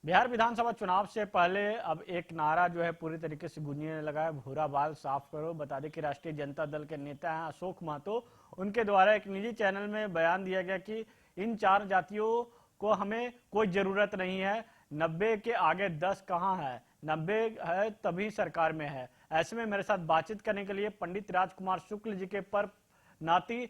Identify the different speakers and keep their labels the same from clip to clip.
Speaker 1: बिहार विधानसभा चुनाव से पहले अब एक नारा जो है पूरी तरीके से गूंजने लगा है, भूरा बाल साफ करो। बता दें कि राष्ट्रीय जनता दल के नेता हैं अशोक महतो, उनके द्वारा एक निजी चैनल में बयान दिया गया कि इन 4 जातियों को हमें कोई जरूरत नहीं है, 90 के आगे 10 कहाँ है, 90 है तभी सरकार में है। ऐसे में मेरे साथ बातचीत करने के लिए पंडित राजकुमार शुक्ल जी के पर नाती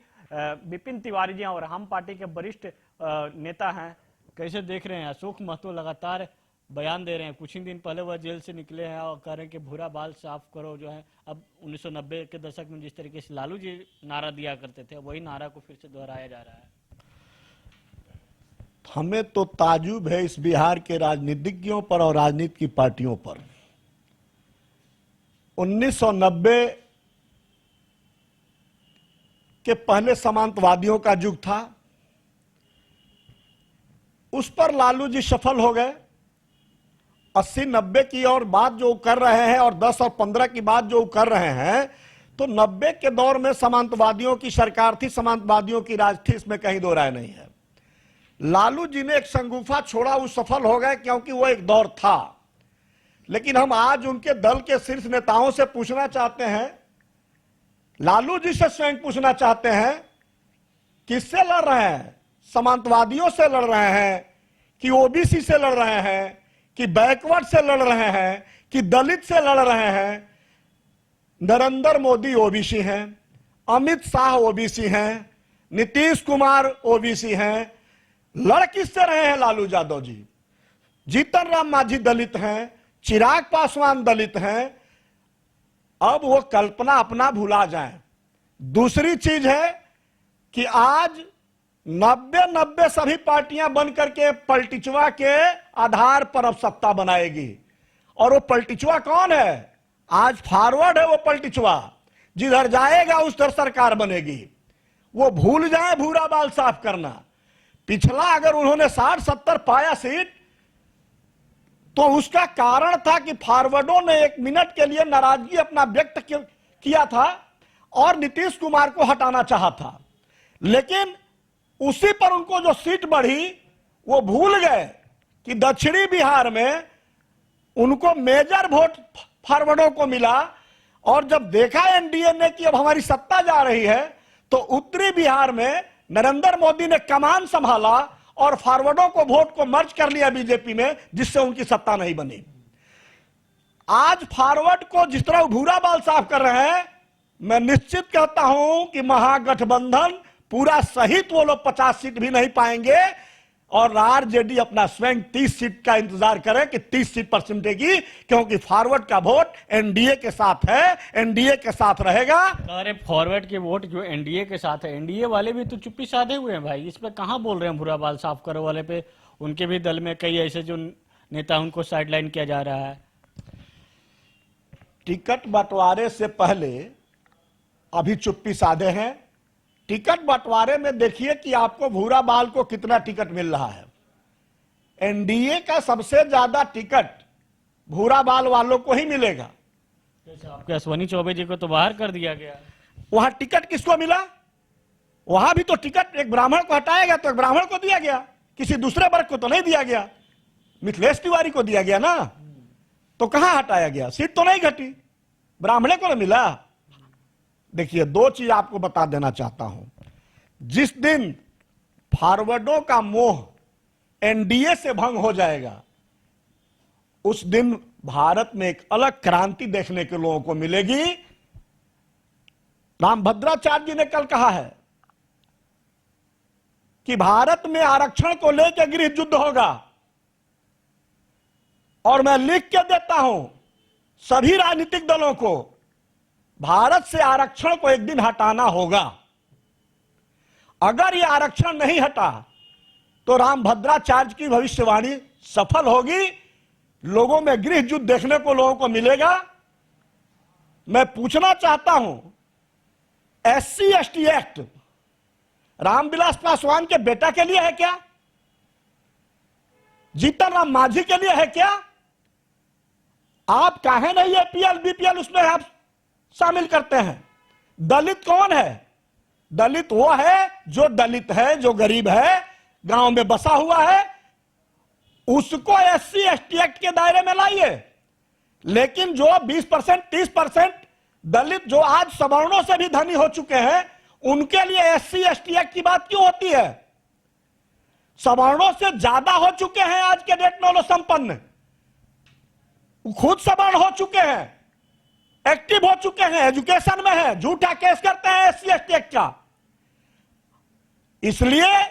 Speaker 1: विपिन तिवारी जी और हम पार्टी के वरिष्ठ नेता हैं। कैसे देख रहे हैं? अशोक महतो लगातार बयान दे रहे हैं, कुछ ही दिन पहले वह जेल से निकले हैं और कह रहे हैं कि भूरा बाल साफ करो जो है। अब 1990 के दशक में जिस तरीके से लालू जी नारा दिया करते थे, वही नारा को फिर से दोहराया जा रहा है।
Speaker 2: हमें तो ताजुब है इस बिहार के राजनीतिज्ञों पर और राजनीति की पार्टियों पर। 1990 के पहले सामंतवादियों का युग था, उस पर लालू जी सफल हो गए। 80-90 की और बात जो कर रहे हैं और 10 और 15 की बात जो कर रहे हैं, तो 90 के दौर में सामंतवादियों की सरकार थी, सामंतवादियों की राज थी, इसमें कहीं दो राय नहीं है। लालू जी ने एक संगूफा छोड़ा, वो सफल हो गए क्योंकि वो एक दौर था। लेकिन हम आज उनके दल के शीर्ष नेताओं से पूछना चाहते हैं, लालू जी से स्वयं पूछना चाहते हैं, किससे लड़ रहे हैं? सामंतवादियों से लड़ रहे हैं कि ओबीसी से लड़ रहे हैं कि बैकवर्ड से लड़ रहे हैं कि दलित से लड़ रहे हैं? नरेंद्र मोदी ओबीसी हैं, अमित शाह ओबीसी हैं, नीतीश कुमार ओबीसी हैं। लड़ किससे रहे हैं लालू यादव जी? जीतन राम मांझी दलित हैं, चिराग पासवान दलित हैं। अब वो कल्पना अपना भुला जाएं। दूसरी चीज है कि आज 90 सभी पार्टियां बन करके पलटिचुआ के आधार पर अब सत्ता बनाएगी। और वो पलटिचुआ कौन है? आज फॉरवर्ड है वो पलटिचुआ, जिधर जाएगा उस तरह सरकार बनेगी। वो भूल जाए भूरा बाल साफ करना। पिछला अगर उन्होंने 60-70 पाया सीट, तो उसका कारण था कि फॉरवर्डों ने 1 मिनट के लिए नाराजगी अपना व्यक्त किया था और नीतीश कुमार को हटाना चाहा था। लेकिन उसी पर उनको जो सीट बढ़ी, वो भूल गए कि दक्षिणी बिहार में उनको मेजर वोट फॉरवर्डों को मिला। और जब देखा एनडीए ने कि अब हमारी सत्ता जा रही है, तो उत्तरी बिहार में नरेंद्र मोदी ने कमान संभाला और फॉरवर्डों को वोट को मर्ज कर लिया बीजेपी में, जिससे उनकी सत्ता नहीं बनी। आज फॉरवर्ड को जिस तरह भूरा बाल साफ कर रहे हैं, मैं निश्चित कहता हूं कि महागठबंधन पूरा सहित वो लोग 50 सीट भी नहीं पाएंगे और आरजेडी अपना स्वयं 30 सीट का इंतजार करें कि 30 सीट पर सिमटेगी, क्योंकि फॉरवर्ड का वोट एनडीए के साथ है, एनडीए के साथ रहेगा।
Speaker 1: अरे फॉरवर्ड के वोट जो एनडीए के साथ है, एनडीए वाले भी तो चुप्पी साधे हुए हैं भाई। इस पे कहां बोल रहे हैं भूरा बाल साफ करो वाले पे? उनके भी दल में कई ऐसे जो नेता, उनको साइडलाइन किया जा रहा है।
Speaker 2: टिकट बंटवारे से पहले अभी चुप्पी साधे हैं। टिकट बंटवारे में देखिए कि आपको भूरा बाल को कितना टिकट मिल रहा है। एनडीए का सबसे ज्यादा टिकट भूरा बाल वालों को ही मिलेगा।
Speaker 1: आपके अश्वनी चौबे जी को तो बाहर कर दिया गया।
Speaker 2: वहां टिकट किसको मिला? वहां भी तो टिकट एक ब्राह्मण को हटाया गया तो एक ब्राह्मण को दिया गया, किसी दूसरे वर्ग को तो नहीं दिया गया। मिथिलेश तिवारी को दिया गया ना, तो कहां हटाया गया? सीट तो नहीं घटी, ब्राह्मणे को मिला। देखिए, 2 चीज आपको बता देना चाहता हूं। जिस दिन फॉरवर्डों का मोह एनडीए से भंग हो जाएगा, उस दिन भारत में एक अलग क्रांति देखने के लोगों को मिलेगी। रामभद्राचार्य जी ने कल कहा है कि भारत में आरक्षण को लेकर गृह युद्ध होगा, और मैं लिख के देता हूं सभी राजनीतिक दलों को, भारत से आरक्षण को एक दिन हटाना होगा। अगर यह आरक्षण नहीं हटा तो रामभद्राचार्य की भविष्यवाणी सफल होगी, लोगों में गृह युद्ध देखने को लोगों को मिलेगा। मैं पूछना चाहता हूं, SC/ST एक्ट रामविलास पासवान के बेटा के लिए है क्या? जीतन राम मांझी के लिए है क्या? आप काहे नहीं APL BPL उसमें आप शामिल करते हैं? दलित कौन है? दलित वो है जो दलित है, जो गरीब है, गांव में बसा हुआ है, उसको एससी एसटी एक्ट के दायरे में लाइए। लेकिन जो 20% 30% दलित जो आज सवर्णों से भी धनी हो चुके हैं, उनके लिए एससी एसटी एक्ट की बात क्यों होती है? सवर्णों से ज्यादा हो चुके हैं आज के डेट में वो संपन्न, खुद सवर्ण हो चुके हैं, एक्टिव हो चुके हैं, एजुकेशन में है, झूठा केस करते हैं एससी एसटी एक्ट का। इसलिए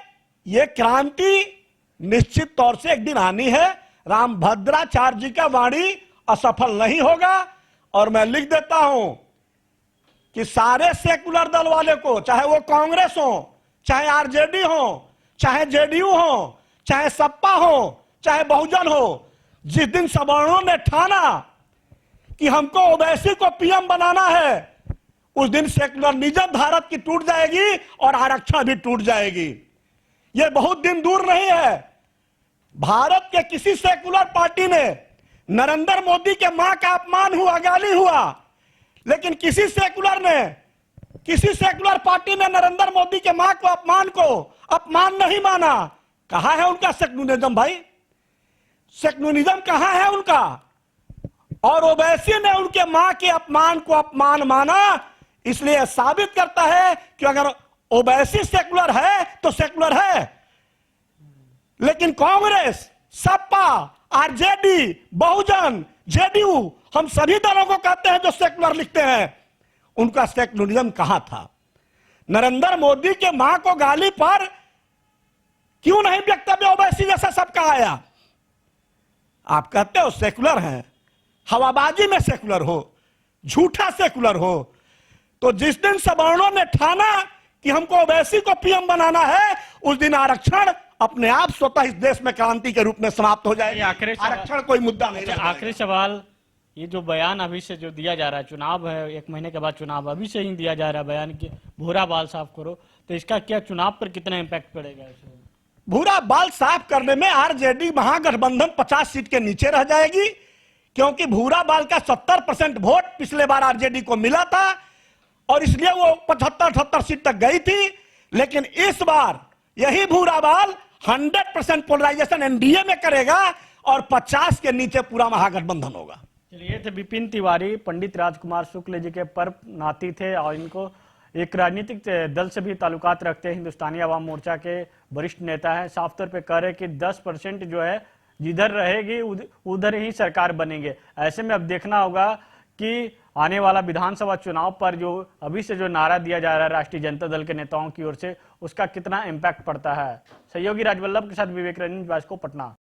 Speaker 2: यह क्रांति निश्चित तौर से एक दिन आनी है। रामभद्राचार्य जी का वाणी असफल नहीं होगा। और मैं लिख देता हूं कि सारे सेकुलर दल वाले को, चाहे वो कांग्रेस हो, चाहे आरजेडी हो, चाहे जेडीयू हो, चाहे सपा हो, चाहे बहुजन हो, जिस दिन सवर्णों ने ठाना कि हमको ओवैसी को पीएम बनाना है, उस दिन सेकुलरिज्म भारत की टूट जाएगी और आरक्षण भी टूट जाएगी। यह बहुत दिन दूर नहीं है। भारत के किसी सेकुलर पार्टी ने, नरेंद्र मोदी के मां का अपमान हुआ, गाली हुआ, लेकिन किसी सेकुलर पार्टी ने नरेंद्र मोदी के मां को अपमान नहीं माना। कहां है उनका सेकुलरिज्म भाई? सेकुलरिज्म कहां है उनका? और ओवैसी ने उनके मां के अपमान को अपमान माना। इसलिए साबित करता है कि अगर ओवैसी सेकुलर है तो सेकुलर है, लेकिन कांग्रेस, सपा, आरजेडी, बहुजन, जेडीयू, हम सभी दलों को कहते हैं जो सेकुलर लिखते हैं, उनका सेकुलरिज्म कहां था? नरेंद्र मोदी के मां को गाली पर क्यों नहीं वक्तव्य ओवैसी जैसा सबका आया? आप कहते हो सेकुलर हैं, हवाबाजी में सेकुलर हो, झूठा सेकुलर हो। तो जिस दिन सवर्णों ने ठाना कि हमको ओवैसी को पीएम बनाना है, उस दिन आरक्षण अपने आप स्वतः इस देश में क्रांति के रूप में समाप्त हो जाएगा। आरक्षण कोई मुद्दा नहीं रह जाएगा।
Speaker 1: आखिरी सवाल, ये जो बयान अभी से जो दिया जा रहा है, चुनाव है, 1 महीने के बाद चुनाव, अभी से ही दिया जा रहा है बयान कि भूरा बाल साफ करो, तो इसका क्या चुनाव पर कितना इंपैक्ट पड़ेगा?
Speaker 2: भूरा बाल साफ करने में आरजेडी महागठबंधन 50 सीट के नीचे रह जाएगी, क्योंकि भूरा बाल का 70% वोट पिछले बार आरजेडी को मिला था और इसलिए वो 75-78 सीट तक गई थी। लेकिन इस बार यही भूरा बाल 100% पोलराइजेशन एनडीए में करेगा और 50 के नीचे पूरा महागठबंधन होगा।
Speaker 1: चलिए, थे विपिन तिवारी, पंडित राजकुमार शुक्ल जी के परम नाती थे और इनको एक राजनीतिक दल से भी ताल्लुकात रखते हैं। हिंदुस्तानी अवाम मोर्चा के वरिष्ठ नेता है। साफ तौर पे कह रहे कि 10% जो है जिधर रहेगी उधर ही सरकार बनेंगे। ऐसे में अब देखना होगा कि आने वाला विधानसभा चुनाव पर जो अभी से जो नारा दिया जा रहा है राष्ट्रीय जनता दल के नेताओं की ओर से, उसका कितना इम्पैक्ट पड़ता है। सहयोगी राजवल्लभ के साथ विवेक रंजन, पटना।